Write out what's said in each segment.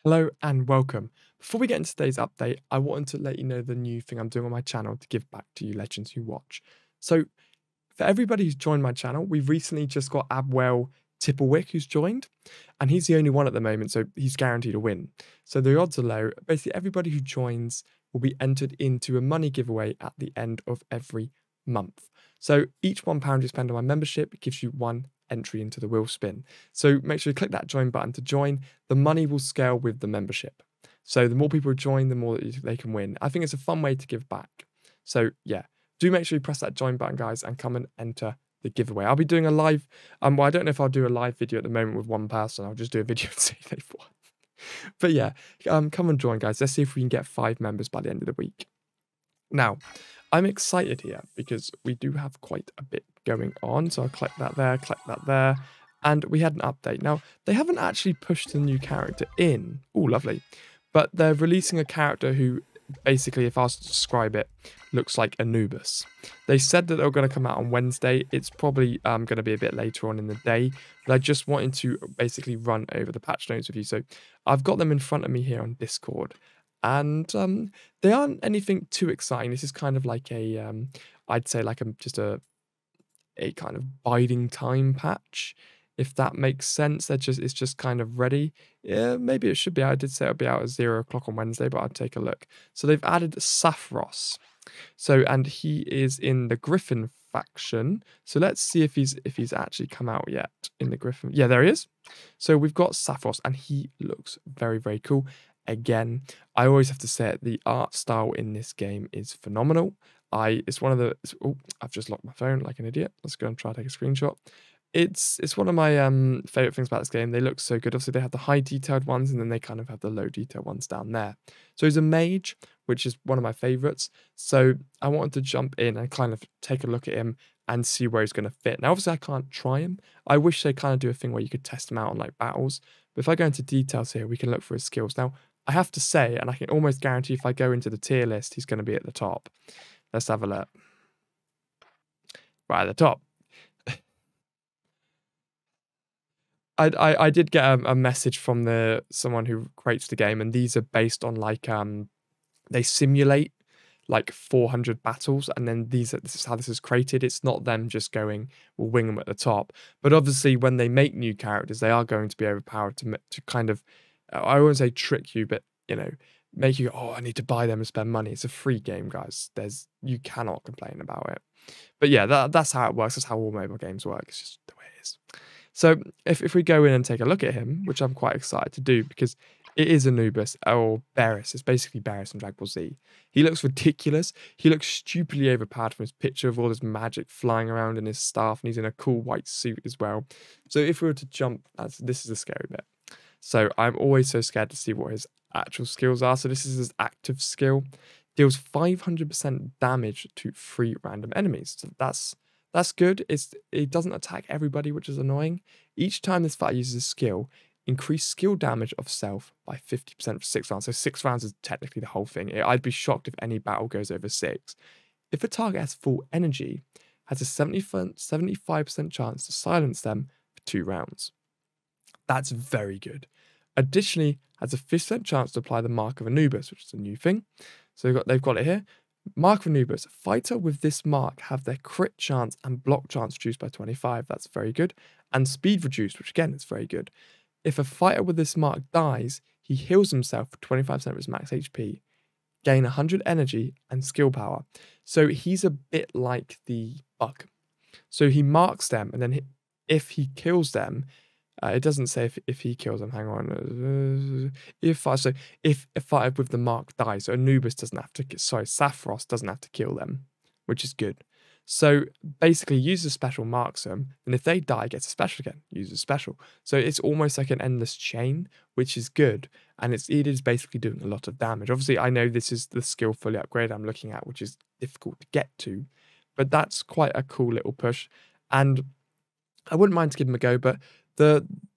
Hello and welcome. Before we get into today's update, I wanted to let you know the new thing I'm doing on my channel to give back to you legends who watch. So, for everybody who's joined my channel, we've recently just got Abwell Tipplewick who's joined, and he's the only one at the moment, so he's guaranteed a win. So the odds are low. Basically, everybody who joins will be entered into a money giveaway at the end of every month. So each £1 you spend on my membership gives you one entry into the wheel spin. So make sure you click that join button to join. The money will scale with the membership. So the more people join, the more that they can win. I think it's a fun way to give back. So yeah, do make sure you press that join button, guys, and come and enter the giveaway. I'll be doing a live, well, I don't know if I'll do a live video at the moment with one person. I'll just do a video and see if they've won. But yeah, come and join, guys. Let's see if we can get 5 members by the end of the week. Now, I'm excited here because we do have quite a bit going on. So I'll click that there, and we had an update. Now, they haven't actually pushed the new character in. Oh, lovely. But they're releasing a character who, basically, if I was to describe it, looks like Anubis. They said that they were going to come out on Wednesday. It's probably going to be a bit later on in the day, but I just wanted to basically run over the patch notes with you. So I've got them in front of me here on Discord, and they aren't anything too exciting. This is kind of like a, I'd say like just a kind of biding time patch, if that makes sense. It's just kind of ready. Yeah, maybe it should be out. I did say it'll be out at 0 o'clock on Wednesday, but I'll take a look. So they've added Safros. So, and he is in the Griffin faction. So let's see if he's actually come out yet in the Griffin. Yeah, there he is. So we've got Safros, and he looks very, very cool. Again, I always have to say it, the art style in this game is phenomenal. It's one of the, oh, I've just locked my phone like an idiot. Let's go and try to take a screenshot. It's one of my favorite things about this game. They look so good. Obviously, they have the high detailed ones, and then they kind of have the low detailed ones down there. So he's a mage, which is one of my favorites. So I wanted to jump in and kind of take a look at him and see where he's going to fit. Now, obviously, I can't try him. I wish they kind of do a thing where you could test him out on like battles. But if I go into details here, we can look for his skills. Now, I have to say, and I can almost guarantee if I go into the tier list, he's going to be at the top. Let's have a look. Right at the top. I did get a message from someone who creates the game, and these are based on like they simulate like 400 battles, and then this is how this is created. It's not them just going, we'll wing them at the top. But obviously, when they make new characters, they are going to be overpowered to kind of, I won't say trick you, but you know, make you go, oh, I need to buy them and spend money. It's a free game, guys. You cannot complain about it. But yeah, that's how it works. That's how all mobile games work. It's just the way it is. So if we go in and take a look at him, which I'm quite excited to do because it is Anubis, or Beerus. It's basically Beerus from Dragon Ball Z. He looks ridiculous. He looks stupidly overpowered from his picture of all this magic flying around in his staff, and he's in a cool white suit as well. So if we were to jump, this is the scary bit. So I'm always so scared to see what his actual skills are. So this is his active skill. Deals 500% damage to 3 random enemies. So that's good. It doesn't attack everybody, which is annoying. Each time this fighter uses a skill, increase skill damage of self by 50% for 6 rounds. So 6 rounds is technically the whole thing. I'd be shocked if any battle goes over 6. If a target has full energy, has a 75% chance to silence them for 2 rounds. That's very good. Additionally, has a 50% chance to apply the Mark of Anubis, which is a new thing. So they've got it here. Mark of Anubis. Fighter with this mark have their crit chance and block chance reduced by 25. That's very good. And speed reduced, which again is very good. If a fighter with this mark dies, he heals himself for 25% of his max HP, gain 100 energy and skill power. So he's a bit like the bug. So he marks them, and then if he kills them, it doesn't say if he kills them. Hang on. If a fighter with the mark dies, so Anubis doesn't have to. Sorry, Safros doesn't have to kill them, which is good. So basically, uses special marks them, and if they die, gets a special again. Uses special. So it's almost like an endless chain, which is good, and it is basically doing a lot of damage. Obviously, I know this is the skill fully upgrade I'm looking at, which is difficult to get to, but that's quite a cool little push, and I wouldn't mind to give them a go, but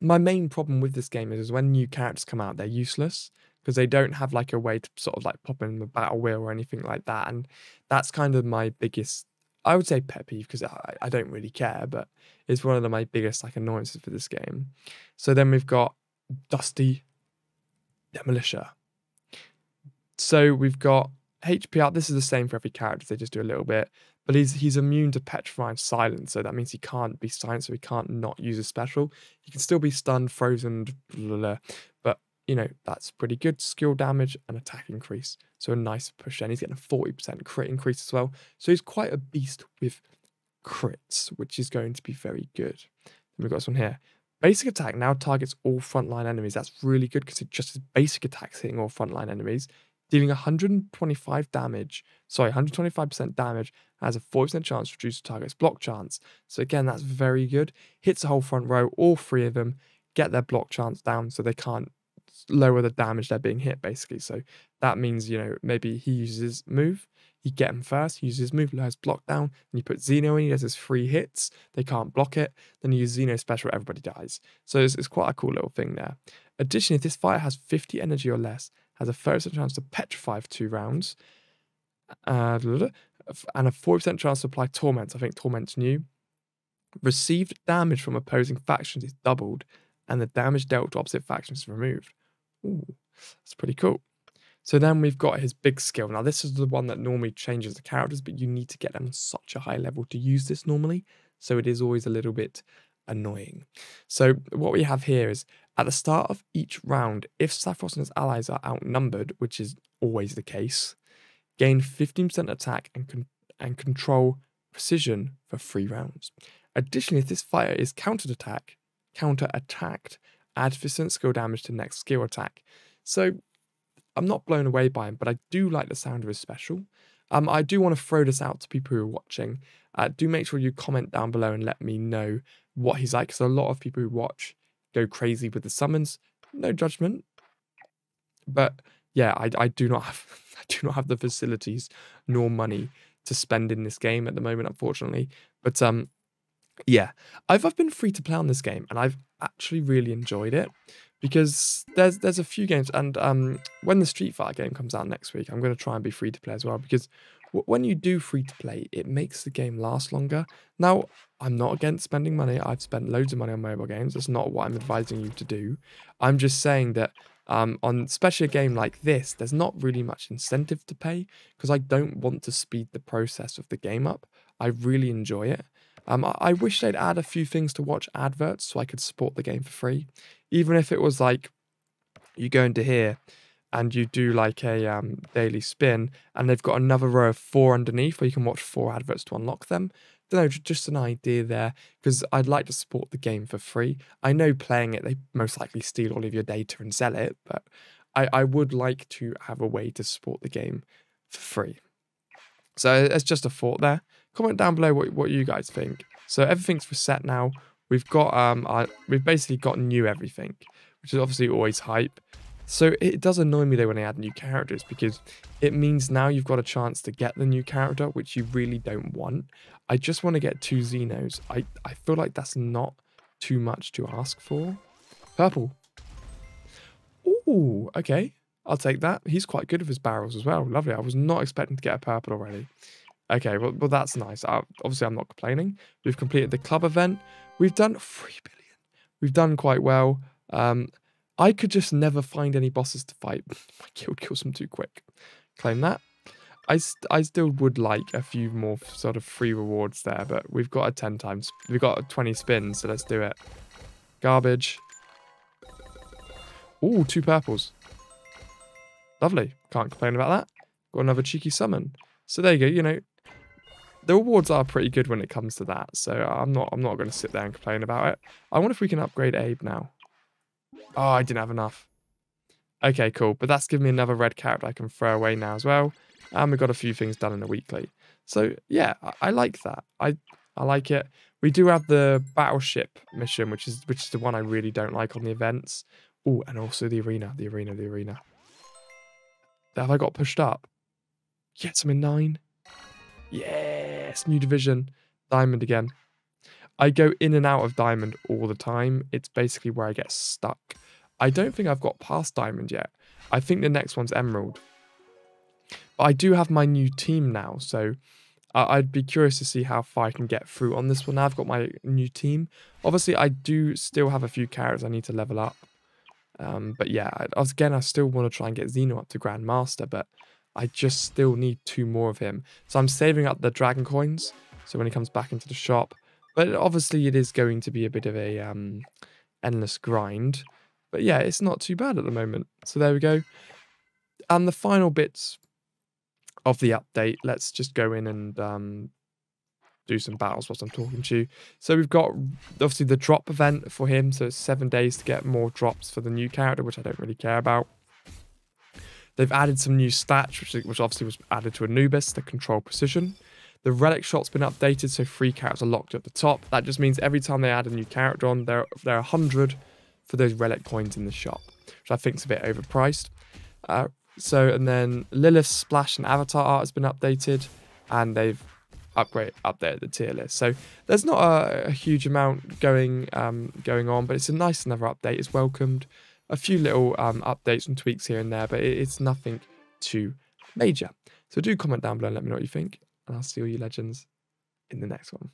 my main problem with this game is when new characters come out, they're useless because they don't have like a way to sort of like pop in the battle wheel or anything like that. And that's kind of my biggest, I would say, pet peeve, because I don't really care, but it's one of my biggest like annoyances for this game. So then we've got Dusty Demolisher. So we've got HP up. This is the same for every character. They just do a little bit. But he's immune to petrifying silence. So that means he can't be silenced. So he can't not use a special. He can still be stunned, frozen, blah, blah, blah. But, you know, that's pretty good. Skill damage and attack increase. So a nice push. And he's getting a 40% crit increase as well. So he's quite a beast with crits, which is going to be very good. Then we've got this one here. Basic attack now targets all frontline enemies. That's really good because it just has basic attacks hitting all frontline enemies. Dealing 125 damage, sorry, 125% damage, has a 40% chance to reduce the target's block chance. So again, that's very good. Hits the whole front row, all three of them, get their block chance down so they can't lower the damage they're being hit, basically. So that means, you know, maybe he uses his move, you get him first, he uses his move, lowers block down, and you put Xeno in, he does his 3 hits, they can't block it, then you use Xeno special, everybody dies. So it's quite a cool little thing there. Additionally, if this fighter has 50 energy or less, has a 30% chance to petrify for 2 rounds, and a 40% chance to apply Torment. I think Torment's new. Received damage from opposing factions is doubled, and the damage dealt to opposite factions is removed. Ooh, that's pretty cool. So then we've got his big skill. Now this is the one that normally changes the characters, but you need to get them on such a high level to use this normally. So it is always a little bit annoying. So what we have here is at the start of each round, if Safros and his allies are outnumbered, which is always the case, gain 15% attack and control precision for 3 rounds. Additionally, if this fighter is counterattacked, add 50% skill damage to next skill attack. So I'm not blown away by him, but I do like the sound of his special. I do want to throw this out to people who are watching. Do make sure you comment down below and let me know what he's like, because a lot of people who watch go crazy with the summons. No judgment, but yeah, I do not have the facilities nor money to spend in this game at the moment, unfortunately. But yeah, I've been free to play on this game, and I've actually really enjoyed it because there's a few games, and when the Street Fighter game comes out next week, I'm going to try and be free to play as well, because when you do free to play, it makes the game last longer. Now, I'm not against spending money. I've spent loads of money on mobile games. That's not what I'm advising you to do. I'm just saying that on especially a game like this, there's not really much incentive to pay because I don't want to speed the process of the game up. I really enjoy it. I wish they'd add a few things to watch adverts so I could support the game for free. Even if it was like, you go into here and you do like a daily spin and they've got another row of 4 underneath where you can watch 4 adverts to unlock them. Don't know, just an idea there, because I'd like to support the game for free. I know playing it, they most likely steal all of your data and sell it, but I would like to have a way to support the game for free. So it's just a thought there. Comment down below what you guys think. So everything's reset now. We've got we've basically got new everything, which is obviously always hype. So it does annoy me though when they add new characters, because it means now you've got a chance to get the new character, which you really don't want. I just want to get 2 Xenos. I feel like that's not too much to ask for. Purple. Ooh, okay. I'll take that. He's quite good with his barrels as well. Lovely. I was not expecting to get a purple already. Okay, well that's nice. Obviously, I'm not complaining. We've completed the club event. We've done 3 billion. We've done quite well. I could just never find any bosses to fight. My guild kills them too quick. Claim that. I still would like a few more sort of free rewards there, but we've got a 10 times. We've got 20 spins, so let's do it. Garbage. Ooh, 2 purples. Lovely. Can't complain about that. Got another cheeky summon. So there you go. You know, the rewards are pretty good when it comes to that. So I'm not going to sit there and complain about it. I wonder if we can upgrade Abe now. Oh, I didn't have enough. Okay, cool. But that's given me another red character I can throw away now as well. And we've got a few things done in the weekly. So yeah, I like that. I like it. We do have the battleship mission, which is the one I really don't like on the events. Oh, and also the arena. Have I got pushed up? Yes, I'm in 9. Yes, new division. Diamond again. I go in and out of diamond all the time. It's basically where I get stuck. I don't think I've got past diamond yet. I think the next one's emerald. But I do have my new team now, so I'd be curious to see how far I can get through on this one. Now I've got my new team. Obviously, I do still have a few characters I need to level up. But yeah, again, I still want to try and get Xeno up to Grandmaster, but I just still need 2 more of him. So I'm saving up the dragon coins, so when he comes back into the shop. But obviously it is going to be a bit of a endless grind. But yeah, it's not too bad at the moment. So there we go. And the final bits of the update, let's just go in and do some battles whilst I'm talking to you. So we've got obviously the drop event for him, so it's 7 days to get more drops for the new character, which I don't really care about. They've added some new stats, which obviously was added to Anubis, the control precision. The relic shop's been updated, so free characters are locked at the top. That just means every time they add a new character on, there are 100 for those relic coins in the shop, which I think is a bit overpriced. And then Lilith's splash and avatar art has been updated, and they've updated the tier list. So there's not a huge amount going on, but it's a nice another update. It's welcomed. A few little updates and tweaks here and there, but it's nothing too major. So do comment down below and let me know what you think, and I'll see all you legends in the next one.